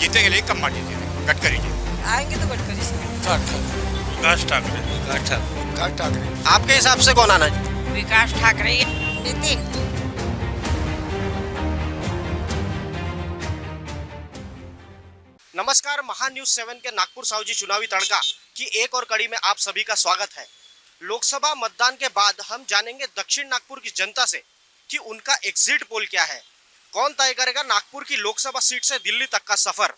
जीतेंगे लेकिन कम मार्जिन जीतेंगे, गडकरी जी। आएंगे तो गडकरी साहब। विकास ठाकरे। विकास ठाकरे। आपके हिसाब से कौन आना चाहिए? विकास ठाकरे। नितिन। नमस्कार, महान न्यूज 7 के नागपुर सावजी चुनावी तड़का की एक और कड़ी में आप सभी का स्वागत है। लोकसभा मतदान के बाद हम जानेंगे दक्षिण नागपुर की जनता से कि उनका एग्जिट पोल क्या है, कौन तय करेगा नागपुर की लोकसभा सीट से दिल्ली तक का सफर,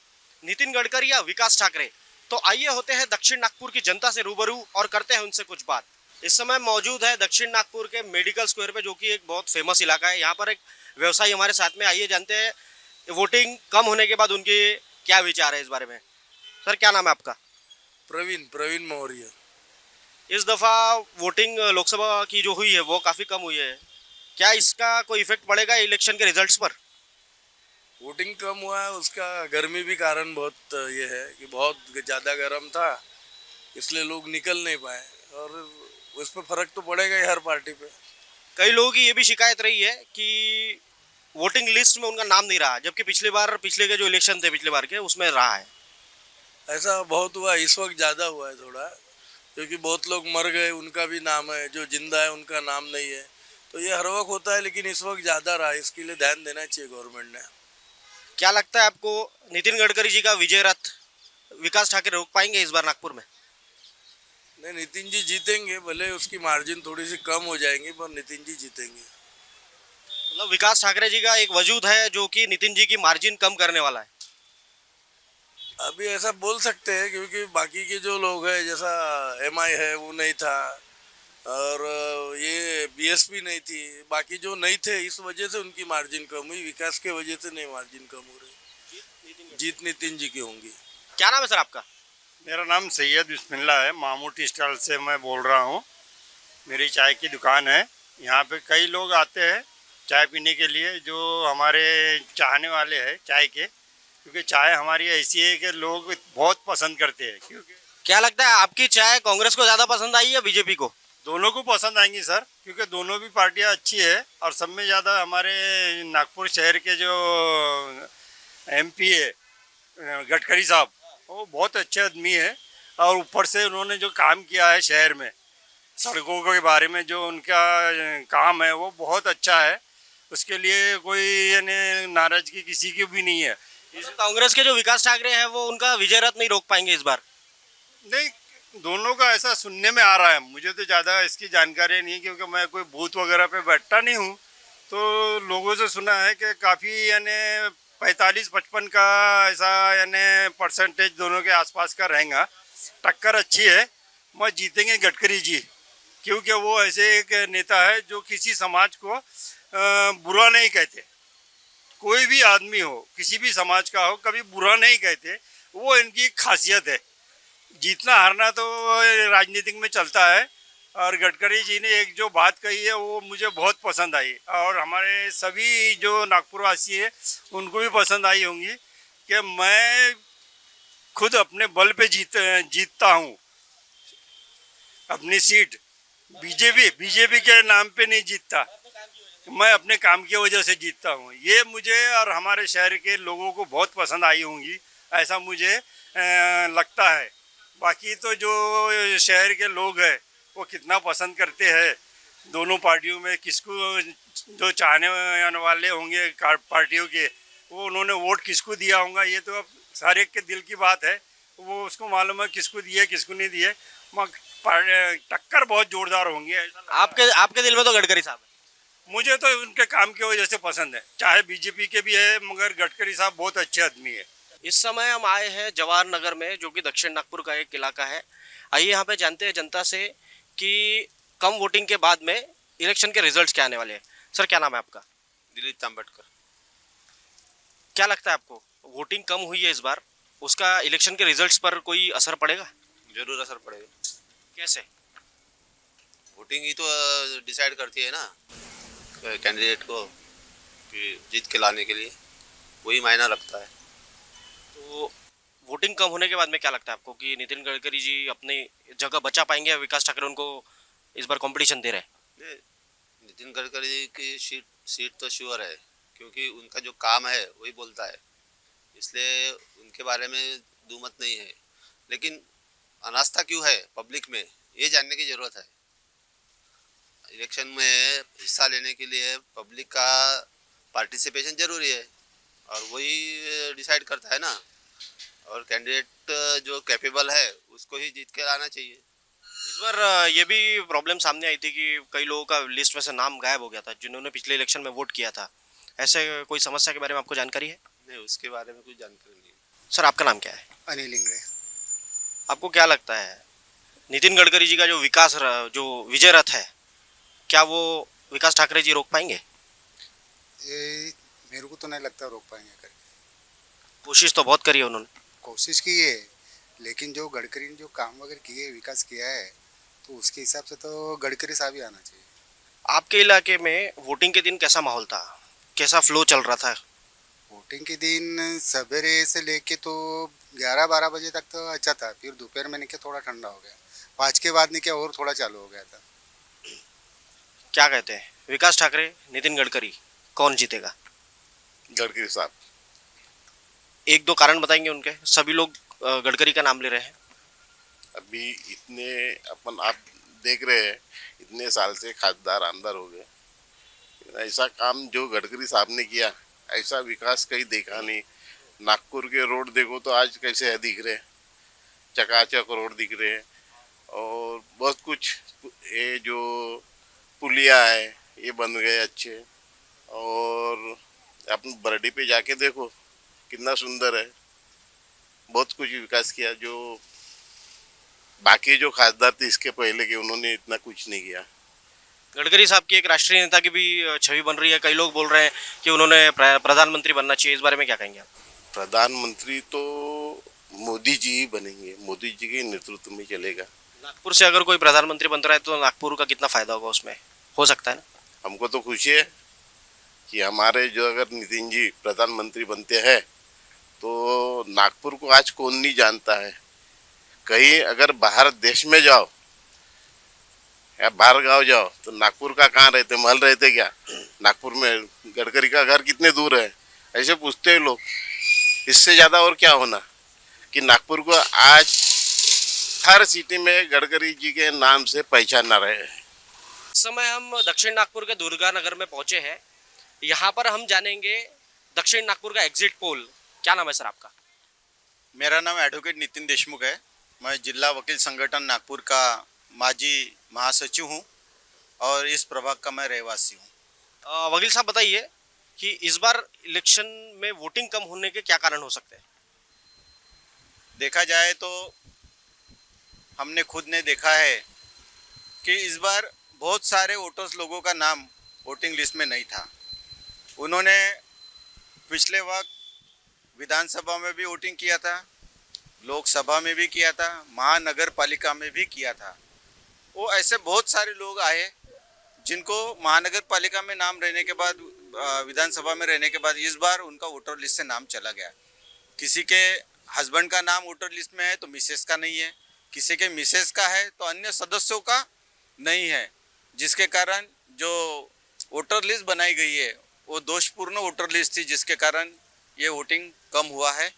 नितिन गडकरी या विकास ठाकरे। तो आइए होते हैं दक्षिण नागपुर की जनता से रूबरू और करते हैं उनसे कुछ बात। इस समय मौजूद है दक्षिण नागपुर के मेडिकल स्क्वायर पे, जो कि एक बहुत फेमस इलाका है। यहाँ पर एक व्यवसायी हमारे साथ में, आइए जानते हैं वोटिंग कम होने के बाद उनके क्या विचार है इस बारे में। सर, क्या नाम है आपका? प्रवीण मौर्य। इस दफा वोटिंग लोकसभा की जो हुई है वो काफी कम हुई है, क्या इसका कोई इफेक्ट पड़ेगा इलेक्शन के रिजल्ट्स पर? वोटिंग कम हुआ है, उसका गर्मी भी कारण बहुत ये है कि बहुत ज़्यादा गर्म था, इसलिए लोग निकल नहीं पाए और उस पर फर्क तो पड़ेगा ही हर पार्टी पे। कई लोगों की ये भी शिकायत रही है कि वोटिंग लिस्ट में उनका नाम नहीं रहा, जबकि पिछले के जो इलेक्शन थे पिछले बार के, उसमें रहा है। ऐसा बहुत हुआ, इस वक्त ज़्यादा हुआ है थोड़ा, क्योंकि बहुत लोग मर गए, उनका भी नाम है, जो जिंदा है उनका नाम नहीं है। तो ये हर वक्त होता है, लेकिन इस वक्त ज़्यादा रहा, इसके लिए ध्यान देना चाहिए गवर्नमेंट ने। क्या लगता है आपको, नितिन गडकरी जी का विजय रथ विकास ठाकरे रोक पाएंगे इस बार नागपुर में? नहीं, नितिन जी जीतेंगे, भले उसकी मार्जिन थोड़ी सी कम हो जाएंगी, पर नितिन जी जीतेंगे। मतलब विकास ठाकरे जी का एक वजूद है जो कि नितिन जी की मार्जिन कम करने वाला है। अभी ऐसा बोल सकते हैं, क्योंकि बाकी के जो लोग हैं, जैसा एमआई है वो नहीं था, और ये बीएसपी नहीं थी, बाकी जो नहीं थे, इस वजह से उनकी मार्जिन कम हुई। विकास के वजह से नहीं मार्जिन कम हो रही। जीत नितिन जी की होंगी। क्या नाम है सर आपका? मेरा नाम सैयद बिस्मिल्ला है, मामू टी स्टॉल से मैं बोल रहा हूँ। मेरी चाय की दुकान है। यहाँ पे कई लोग आते हैं चाय पीने के लिए, जो हमारे चाहने वाले हैं चाय के, क्योंकि चाय हमारी ऐसी है कि लोग बहुत पसंद करते हैं। क्योंकि क्या लगता है आपकी चाय कांग्रेस को ज़्यादा पसंद आई या बीजेपी को? दोनों को पसंद आएंगी सर, क्योंकि दोनों भी पार्टियाँ अच्छी है, और सब में ज़्यादा हमारे नागपुर शहर के जो एमपी है गडकरी साहब, वो बहुत अच्छे आदमी है, और ऊपर से उन्होंने जो काम किया है शहर में, सड़कों के बारे में जो उनका काम है वो बहुत अच्छा है। उसके लिए कोई यानी नाराजगी किसी की भी नहीं है। तो कांग्रेस के जो विकास ठाकरे हैं वो उनका विजय रथ नहीं रोक पाएंगे इस बार? नहीं, दोनों का ऐसा सुनने में आ रहा है, मुझे तो ज़्यादा इसकी जानकारी नहीं, क्योंकि मैं कोई बूथ वगैरह पे बैठता नहीं हूँ। तो लोगों से सुना है कि काफ़ी यानी 45-55 का ऐसा यानी परसेंटेज दोनों के आसपास का रहेगा। टक्कर अच्छी है, मैं जीतेंगे गडकरी जी, क्योंकि वो ऐसे एक नेता है जो किसी समाज को बुरा नहीं कहते। कोई भी आदमी हो, किसी भी समाज का हो, कभी बुरा नहीं कहते, वो इनकी खासियत है। जीतना हारना तो राजनीतिक में चलता है, और गडकरी जी ने एक जो बात कही है वो मुझे बहुत पसंद आई, और हमारे सभी जो नागपुर वासी है उनको भी पसंद आई होंगी, कि मैं खुद अपने बल पे जीतता हूँ अपनी सीट। बीजेपी के नाम पे नहीं जीतता, मैं अपने काम की वजह से जीतता हूँ। ये मुझे और हमारे शहर के लोगों को बहुत पसंद आई होंगी, ऐसा मुझे लगता है। बाकी तो जो शहर के लोग हैं वो कितना पसंद करते हैं दोनों पार्टियों में, किसको जो चाहने वाले होंगे पार्टियों के, वो उन्होंने वोट किसको दिया होगा, ये तो अब सारे के दिल की बात है, वो उसको मालूम है किसको दिए किसको नहीं दिए। टक्कर बहुत जोरदार होंगी। आपके दिल में तो गडकरी साहब है। मुझे तो उनके काम की वजह से पसंद है, चाहे बीजेपी के भी है, मगर गडकरी साहब बहुत अच्छे आदमी है। इस समय हम आए हैं जवाहर नगर में, जो कि दक्षिण नागपुर का एक इलाका है। आइए यहाँ पे जानते हैं जनता से कि कम वोटिंग के बाद में इलेक्शन के रिजल्ट्स क्या आने वाले हैं। सर, क्या नाम है आपका? दिलीप तांबटकर। क्या लगता है आपको, वोटिंग कम हुई है इस बार, उसका इलेक्शन के रिजल्ट्स पर कोई असर पड़ेगा? जरूर असर पड़ेगा। कैसे? वोटिंग ही तो डिसाइड करती है ना कैंडिडेट को कि जीत के लाने के लिए, वही मायना रखता है। तो वोटिंग कम होने के बाद में क्या लगता है आपको कि नितिन गडकरी जी अपनी जगह बचा पाएंगे या विकास ठाकरे उनको इस बार कंपटीशन दे रहे हैं? नितिन गडकरी की सीट तो श्योर है, क्योंकि उनका जो काम है वही बोलता है। इसलिए उनके बारे में दुमत नहीं है। लेकिन अनास्था क्यों है पब्लिक में, ये जानने की ज़रूरत है। इलेक्शन में हिस्सा लेने के लिए पब्लिक का पार्टिसिपेशन ज़रूरी है और वही डिसाइड करता है ना। और कैंडिडेट जो कैपेबल है उसको ही जीत के लाना चाहिए। इस बार ये भी प्रॉब्लम सामने आई थी कि कई लोगों का लिस्ट में से नाम गायब हो गया था जिन्होंने पिछले इलेक्शन में वोट किया था। ऐसे कोई समस्या के बारे में आपको जानकारी है? नहीं, उसके बारे में कुछ जानकारी नहीं है। सर, आपका नाम क्या है? अनिल इंगड़े। आपको क्या लगता है नितिन गडकरी जी का जो जो विजय रथ है, क्या वो विकास ठाकरे जी रोक पाएंगे? ये मेरे को तो नहीं लगता रोक पाएंगे करके। कोशिश तो बहुत करी है उन्होंने। कोशिश की है, लेकिन जो गडकरी ने जो काम वगैरह किए, विकास किया है, तो उसके हिसाब से तो गडकरी साहब ही आना चाहिए। आपके इलाके में वोटिंग के दिन कैसा माहौल था, कैसा फ्लो चल रहा था? वोटिंग के दिन सवेरे से लेके तो 11-12 बजे तक तो अच्छा था, फिर दोपहर में निके थोड़ा ठंडा हो गया, 5 के बाद निके और थोड़ा चालू हो गया था। क्या कहते हैं, विकास ठाकरे, नितिन गडकरी, कौन जीतेगा? गडकरी साहब। एक दो कारण बताएंगे उनके। सभी लोग गडकरी का नाम ले रहे हैं। अभी इतने अपन आप देख रहे हैं, इतने साल से खासदार आमदार हो गए, ऐसा काम जो गडकरी साहब ने किया, ऐसा विकास कहीं देखा नहीं। नागपुर के रोड देखो तो आज कैसे है दिख रहे, चकाचक रोड दिख रहे हैं। और बहुत कुछ, ये जो पुलिया है ये बन गए अच्छे। और अपन बरडी पे जाके देखो कितना सुंदर है। बहुत कुछ विकास किया जो बाकी जो खासदार थे इसके पहले के, उन्होंने इतना कुछ नहीं किया। गडकरी साहब की एक राष्ट्रीय नेता की भी छवि बन रही है। कई लोग बोल रहे हैं कि उन्होंने प्रधानमंत्री बनना चाहिए। इस बारे में क्या कहेंगे आप? प्रधानमंत्री तो मोदी जी ही बनेंगे, मोदी जी के नेतृत्व में चलेगा। नागपुर से अगर कोई प्रधानमंत्री बन रहा है तो नागपुर का कितना फायदा होगा उसमें, हो सकता है ना? हमको तो खुशी है कि हमारे जो अगर नितिन जी प्रधानमंत्री बनते हैं तो नागपुर को आज कौन नहीं जानता है। कहीं अगर बाहर देश में जाओ या बाहर गांव जाओ तो नागपुर का कहाँ रहते, महल रहते क्या? नागपुर में गडकरी का घर कितने दूर है, ऐसे पूछते हैं लोग। इससे ज़्यादा और क्या होना कि नागपुर को आज हर सिटी में गडकरी जी के नाम से पहचाना रहे हैं। इस समय हम दक्षिण नागपुर के दुर्गा नगर में पहुंचे हैं। यहाँ पर हम जानेंगे दक्षिण नागपुर का एग्जिट पोल। क्या नाम है सर आपका? मेरा नाम एडवोकेट नितिन देशमुख है। मैं जिला वकील संगठन नागपुर का माजी महासचिव हूँ और इस प्रभाग का मैं रहवासी हूँ। वकील साहब, बताइए कि इस बार इलेक्शन में वोटिंग कम होने के क्या कारण हो सकते हैं? देखा जाए तो हमने खुद ने देखा है कि इस बार बहुत सारे वोटर्स लोगों का नाम वोटिंग लिस्ट में नहीं था। उन्होंने पिछले वक्त विधानसभा में भी वोटिंग किया था, लोकसभा में भी किया था, महानगर पालिका में भी किया था। वो ऐसे बहुत सारे लोग आए जिनको महानगर पालिका में नाम रहने के बाद, विधानसभा में रहने के बाद इस बार उनका वोटर लिस्ट से नाम चला गया। किसी के हस्बैंड का नाम वोटर लिस्ट में है तो मिसेस का नहीं है, किसी के मिसेस का है तो अन्य सदस्यों का नहीं है, जिसके कारण जो वोटर लिस्ट बनाई गई है वो दोषपूर्ण वोटर लिस्ट थी, जिसके कारण ये वोटिंग कम हुआ है।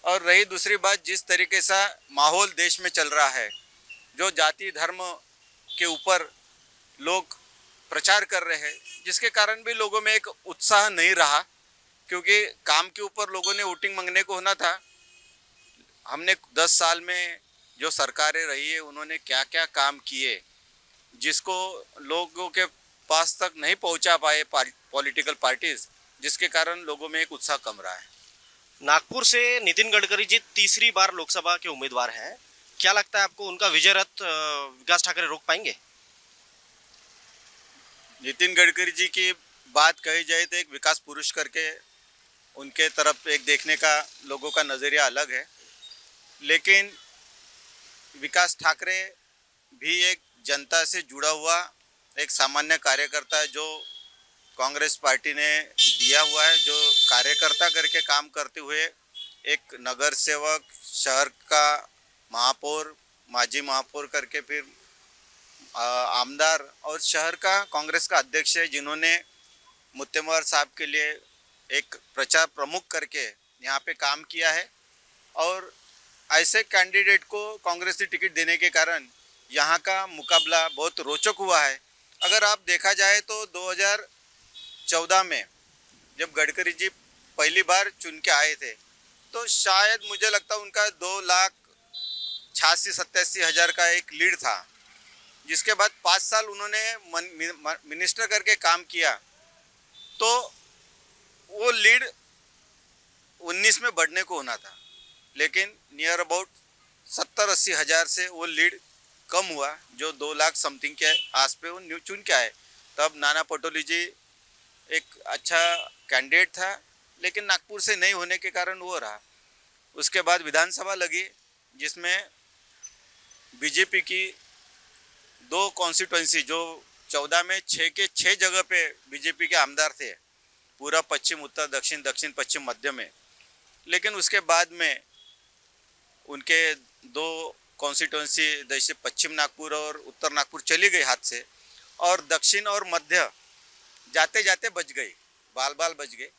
और रही दूसरी बात, जिस तरीके से माहौल देश में चल रहा है, जो जाति धर्म के ऊपर लोग प्रचार कर रहे हैं, जिसके कारण भी लोगों में एक उत्साह नहीं रहा, क्योंकि काम के ऊपर लोगों ने वोटिंग मांगने को होना था। हमने 10 साल में जो सरकारें रही है उन्होंने क्या क्या काम किए जिसको लोगों के पास तक नहीं पहुंचा पाए पॉलिटिकल पार्टीज, जिसके कारण लोगों में एक उत्साह कम रहा है। नागपुर से नितिन गडकरी जी तीसरी बार लोकसभा के उम्मीदवार हैं। क्या लगता है आपको उनका विजय रथ विकास ठाकरे रोक पाएंगे? नितिन गडकरी जी की बात कही जाए तो एक विकास पुरुष करके उनके तरफ एक देखने का लोगों का नज़रिया अलग है, लेकिन विकास ठाकरे भी एक जनता से जुड़ा हुआ एक सामान्य कार्यकर्ता है, जो कांग्रेस पार्टी ने दिया हुआ है, जो कार्यकर्ता करके काम करते हुए एक नगर सेवक, शहर का महापौर, माजी महापौर करके फिर आमदार और शहर का कांग्रेस का अध्यक्ष है, जिन्होंने मुत्तेमवार साहब के लिए एक प्रचार प्रमुख करके यहाँ पे काम किया है और ऐसे कैंडिडेट को कांग्रेस ने टिकट देने के कारण यहाँ का मुकाबला बहुत रोचक हुआ है। अगर आप देखा जाए तो 2014 में जब गडकरी जी पहली बार चुन के आए थे तो शायद मुझे लगता उनका 2,86,87,000 का एक लीड था, जिसके बाद 5 साल उन्होंने मिनिस्टर करके काम किया तो वो लीड 19 में बढ़ने को होना था, लेकिन नियर अबाउट 70-80 हज़ार से वो लीड कम हुआ, जो 2 लाख समथिंग के आस पे वो चुन के आए। तब नाना पटोले जी एक अच्छा कैंडिडेट था, लेकिन नागपुर से नहीं होने के कारण वो रहा। उसके बाद विधानसभा लगी जिसमें बीजेपी की 2 कॉन्स्टिट्यूंसी, जो 14 में 6 के 6 जगह पे बीजेपी के आमदार थे, पूरा पश्चिम, उत्तर, दक्षिण, दक्षिण पश्चिम, मध्य में। लेकिन उसके बाद में उनके 2 कॉन्स्टिट्यूंसी जैसे पश्चिम नागपुर और उत्तर नागपुर चली गई हाथ से, और दक्षिण और मध्य जाते जाते बच गई, बाल बाल बच गए।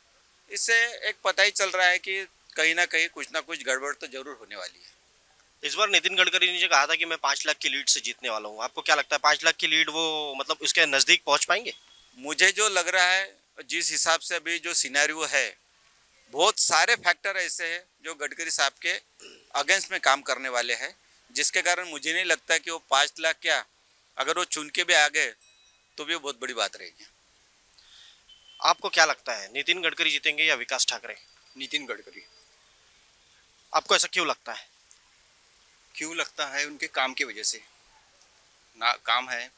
इससे एक पता ही चल रहा है कि कहीं ना कहीं कुछ ना कुछ गड़बड़ तो जरूर होने वाली है। इस बार नितिन गडकरी ने जो कहा था कि मैं 5 लाख की लीड से जीतने वाला हूँ, आपको क्या लगता है 5 लाख की लीड वो मतलब उसके नज़दीक पहुँच पाएंगे? मुझे जो लग रहा है, जिस हिसाब से अभी जो सिनेरियो है, बहुत सारे फैक्टर ऐसे हैं जो गडकरी साहब के अगेंस्ट में काम करने वाले हैं, जिसके कारण मुझे नहीं लगता कि वो 5 लाख क्या, अगर वो चुन के भी आ गए तो भी बहुत बड़ी बात रहेगी। आपको क्या लगता है नितिन गडकरी जीतेंगे या विकास ठाकरे? नितिन गडकरी। आपको ऐसा क्यों लगता है? क्यों लगता है? उनके काम की वजह से ना, काम है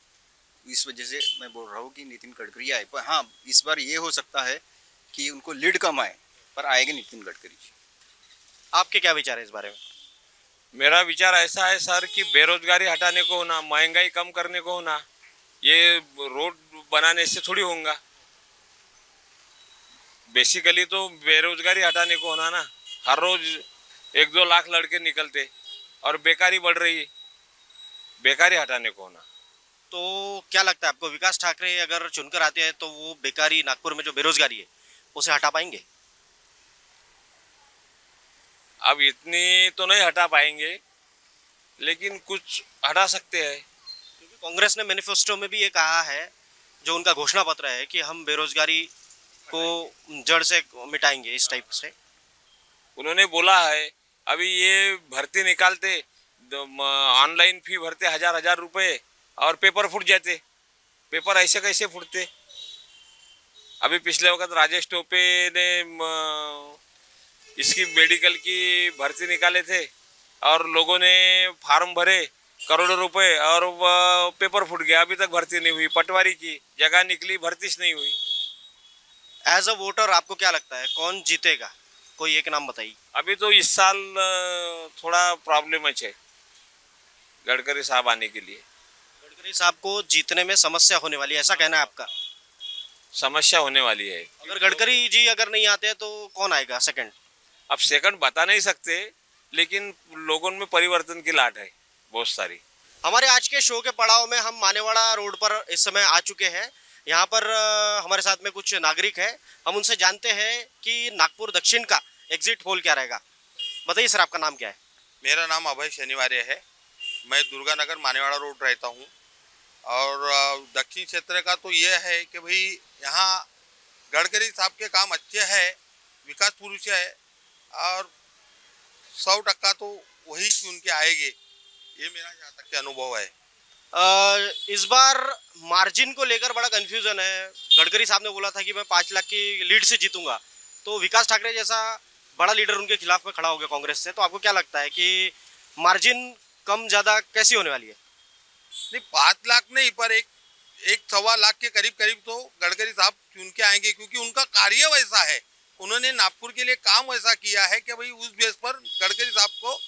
इस वजह से मैं बोल रहा हूँ कि नितिन गडकरी आए। पर हाँ, इस बार ये हो सकता है कि उनको लीड कम आए, पर आएंगे नितिन गडकरी जी। आपके क्या विचार है इस बारे में? मेरा विचार ऐसा है सर कि बेरोजगारी हटाने को होना, महंगाई कम करने को होना, ये रोड बनाने से थोड़ी होगा। बेसिकली तो बेरोजगारी हटाने को होना ना। हर रोज 1-2 लाख लड़के निकलते और बेकारी बढ़ रही है, बेकारी हटाने को होना। तो क्या लगता है आपको विकास ठाकरे अगर चुनकर आते हैं तो वो बेकारी, नागपुर में जो बेरोजगारी है उसे हटा पाएंगे? अब इतनी तो नहीं हटा पाएंगे, लेकिन कुछ हटा सकते हैं। क्योंकि कांग्रेस ने मैनिफेस्टो में भी ये कहा है, जो उनका घोषणा पत्र है, कि हम बेरोजगारी को जड़ से मिटाएंगे, इस टाइप से उन्होंने बोला है। अभी ये भर्ती निकालते, ऑनलाइन फी भरते 1000 रुपये और पेपर फूट जाते। पेपर ऐसे कैसे फूटते? अभी पिछले वक्त राजेश टोपे ने इसकी मेडिकल की भर्ती निकाले थे और लोगों ने फार्म भरे करोड़ों रुपए और पेपर फूट गया। अभी तक भर्ती नहीं हुई। पटवारी की जगह निकली, भर्ती नहीं हुई। एज अ वोटर आपको क्या लगता है कौन जीतेगा? कोई एक नाम बताइए। अभी तो इस साल थोड़ा प्रॉब्लम है गडकरी साहब आने के लिए। गडकरी साहब को जीतने में समस्या होने वाली है, ऐसा कहना है आपका? समस्या होने वाली है। अगर गडकरी जी अगर नहीं आते तो कौन आएगा सेकंड? अब सेकंड बता नहीं सकते, लेकिन लोगों में परिवर्तन की लाट है बहुत सारी। हमारे आज के शो के पड़ाव में हम मानेवाड़ा रोड पर इस समय आ चुके हैं। यहाँ पर हमारे साथ में कुछ नागरिक हैं, हम उनसे जानते हैं कि नागपुर दक्षिण का एग्जिट पोल क्या रहेगा। बताइए सर, आपका नाम क्या है? मेरा नाम अभय शनिवार्य है। मैं दुर्गानगर मानेवाड़ा रोड रहता हूँ। और दक्षिण क्षेत्र का तो ये है कि भाई यहाँ गडकरी साहब के काम अच्छे हैं, विकास पुरुष है और 100% तो वही चुन के आएंगे, ये मेरा यहाँ तक के अनुभव है। इस बार मार्जिन को लेकर बड़ा कंफ्यूजन है। गडकरी साहब ने बोला था कि मैं 5 लाख की लीड से जीतूंगा, तो विकास ठाकरे जैसा बड़ा लीडर उनके खिलाफ में खड़ा हो गया कांग्रेस से। तो आपको क्या लगता है कि मार्जिन कम ज़्यादा कैसी होने वाली है? नहीं, 5 लाख नहीं, पर एक 1.25 लाख के करीब तो गडकरी साहब चुन के आएंगे, क्योंकि उनका कार्य वैसा है। उन्होंने नागपुर के लिए काम वैसा किया है कि भाई उस बेस पर गडकरी साहब को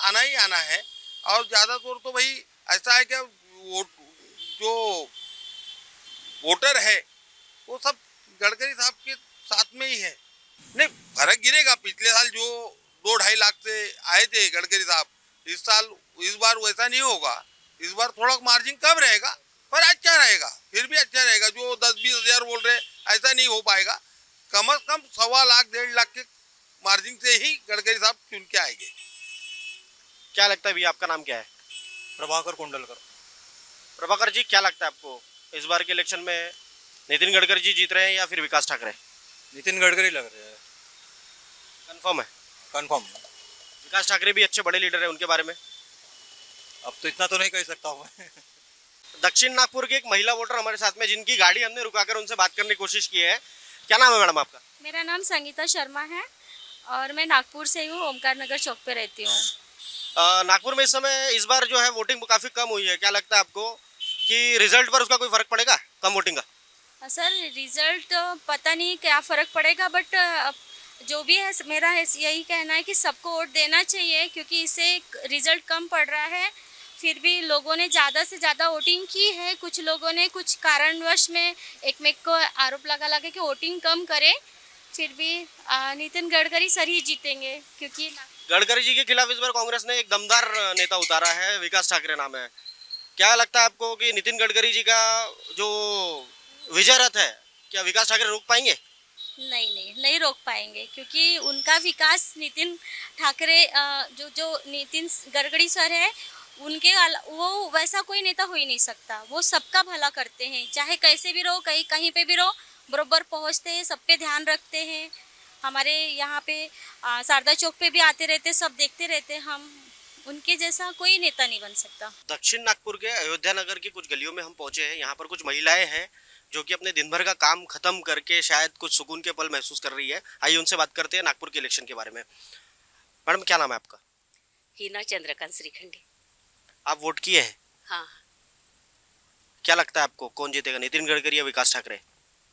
आना ही आना है। और ज़्यादातर तो भाई ऐसा है कि जो वोटर है वो सब गडकरी साहब के साथ में ही है। नहीं, फर्क गिरेगा। पिछले साल जो 2-2.5 लाख से आए थे गडकरी साहब, इस बार वैसा नहीं होगा। इस बार थोड़ा मार्जिन कम रहेगा, पर अच्छा रहेगा, फिर भी अच्छा रहेगा। जो 10-20 हज़ार बोल रहे ऐसा नहीं हो पाएगा। कम से कम 1.25 लाख 1.5 लाख के मार्जिन से ही गडकरी साहब चुन के आएंगे। क्या लगता है भैया, आपका नाम क्या है? प्रभाकर कुंडलकर। प्रभाकर जी, क्या लगता है आपको इस बार के इलेक्शन में नितिन गडकरी जी जीत रहे हैं या फिर विकास ठाकरे? नितिन गडकरी लग रहे हैं। कंफर्म है? कंफर्म। विकास ठाकरे भी अच्छे बड़े लीडर हैं, उनके बारे में अब तो इतना तो नहीं कह सकता हूँ मैं। दक्षिण नागपुर की एक महिला वोटर हमारे साथ में, जिनकी गाड़ी हमने रुकाकर उनसे बात करने की कोशिश की है। क्या नाम है मैडम आपका? मेरा नाम संगीता शर्मा है और मैं नागपुर से हूँ, ओमकार नगर चौक पे रहती हूँ। नागपुर में इस समय इस बार जो है वोटिंग काफ़ी कम हुई है, क्या लगता है आपको कि रिजल्ट पर उसका कोई फर्क पड़ेगा, कम वोटिंग का? सर रिजल्ट पता नहीं क्या फ़र्क पड़ेगा, बट जो भी है मेरा यही कहना है कि सबको वोट देना चाहिए, क्योंकि इससे रिजल्ट कम पड़ रहा है। फिर भी लोगों ने ज़्यादा से ज़्यादा वोटिंग की है, कुछ लोगों ने कुछ कारणवश में एक को आरोप लगा कि वोटिंग कम करें। फिर भी नितिन गडकरी सर ही जीतेंगे, क्योंकि गडकरी जी के खिलाफ इस बार कांग्रेस ने एक दमदार नेता उतारा है, विकास ठाकरे नाम है। क्या लगता है आपको कि नितिन गडकरी जी का जो विजय रथ है, क्या विकास ठाकरे रोक पाएंगे? नहीं रोक पाएंगे, क्योंकि उनका विकास नितिन ठाकरे जो नितिन गडकरी सर है उनके वो वैसा कोई नेता हो ही नहीं सकता। वो सबका भला करते हैं, चाहे कैसे भी रहो, कहीं पे भी रहो, बरोबर पहुंचते हैं, सब पे ध्यान रखते हैं। हमारे यहाँ पे शारदा चौक पे भी आते रहते, सब देखते रहते। हम उनके जैसा कोई नेता नहीं बन सकता। दक्षिण नागपुर के अयोध्या नगर की कुछ गलियों में हम पहुंचे हैं। यहाँ पर कुछ महिलाएं हैं जो कि अपने दिन भर का काम खत्म करके शायद कुछ सुकून के पल महसूस कर रही है। आइए उनसे बात करते हैं नागपुर के इलेक्शन के बारे में। मैडम, क्या नाम है आपका? हिना चंद्रकांत श्रीखंडे। आप वोट किए हैं? हाँ। क्या लगता है आपको कौन जीतेगा, नितिन गडकरी या विकास ठाकरे?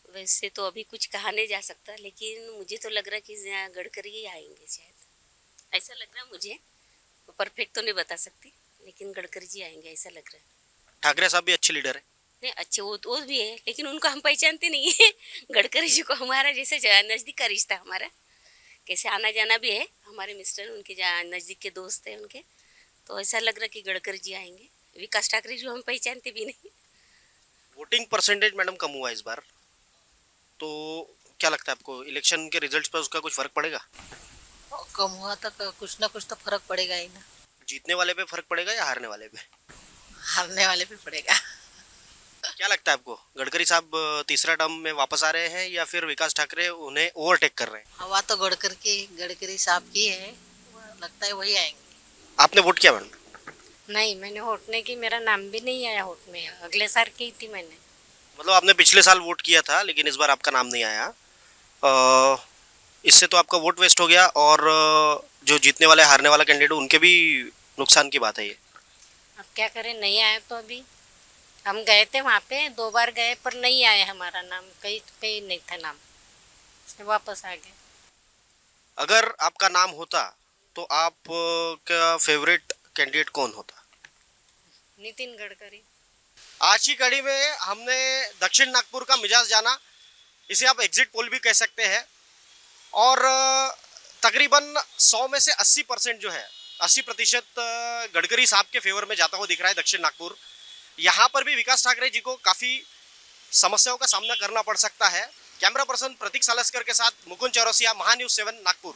वैसे तो अभी कुछ कहा नहीं जा सकता, लेकिन मुझे तो लग रहा है कि गडकरी ही आएंगे शायद, ऐसा लग रहा है मुझे। परफेक्ट तो नहीं बता सकती, लेकिन गडकरी जी आएंगे ऐसा लग रहा है। ठाकरे साहब भी अच्छे लीडर है। नहीं, अच्छे वो भी है, लेकिन उनको हम पहचानते नहीं है। गडकरी जी को हमारा जैसे नज़दीक का रिश्ता हमारा, कैसे आना जाना भी है। हमारे मिस्टर उनके नज़दीक के दोस्त हैं उनके, तो ऐसा लग रहा है कि गडकरी जी आएंगे। विकास ठाकरे जी हम पहचानते भी नहीं। वोटिंग परसेंटेज मैडम कम हुआ इस बार, तो क्या लगता है आपको इलेक्शन के रिजल्ट्स पर उसका कुछ फर्क पड़ेगा? कम हुआ तो कुछ ना कुछ तो फर्क पड़ेगा ही ना। जीतने वाले पे फर्क पड़ेगा या हारने वाले पे? हारने वाले पे पड़ेगा। क्या लगता है आपको, गडकरी साहब तीसरा टर्म में वापस आ रहे हैं या फिर विकास ठाकरे उन्हें ओवरटेक कर रहे हैं? हवा तो गडकरी साहब की है, लगता है वही आएंगे। आपने वोट किया मैडम? नहीं, मैंने वोट नहीं की, मेरा नाम भी नहीं आया वोट में। अगले साल की थी मैंने। मतलब आपने पिछले साल वोट किया था, लेकिन इस बार आपका नाम नहीं आया। इससे तो आपका वोट वेस्ट हो गया, और जो जीतने वाले हारने वाला कैंडिडेट उनके भी नुकसान की बात है ये। अब क्या करें, नहीं आया तो अभी हम गए थे वहाँ पे, 2 बार गए पर नहीं आया हमारा नाम, कहीं पे नहीं था नाम, इसलिए वापस आ गए। अगर आपका नाम होता तो आप का फेवरेट कैंडिडेट कौन होता? नितिन गडकरी। आज की कड़ी में हमने दक्षिण नागपुर का मिजाज जाना, इसे आप एग्जिट पोल भी कह सकते हैं, और तकरीबन 100 में से 80% जो है 80% गडकरी साहब के फेवर में जाता हुआ दिख रहा है दक्षिण नागपुर। यहाँ पर भी विकास ठाकरे जी को काफ़ी समस्याओं का सामना करना पड़ सकता है। कैमरा पर्सन प्रतीक सालस्कर के साथ मुकुंद चौरसिया, महान्यूज़ 7 नागपुर।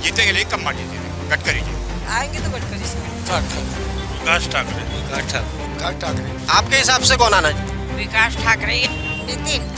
जीतेंगे लेकिन कम मार्जिन जीतेंगे गडकरी जी। आएंगे तो गडकरी साहब। विकास ठाकरे। आपके हिसाब से कौन आना चाहिए? विकास ठाकरे। नितिन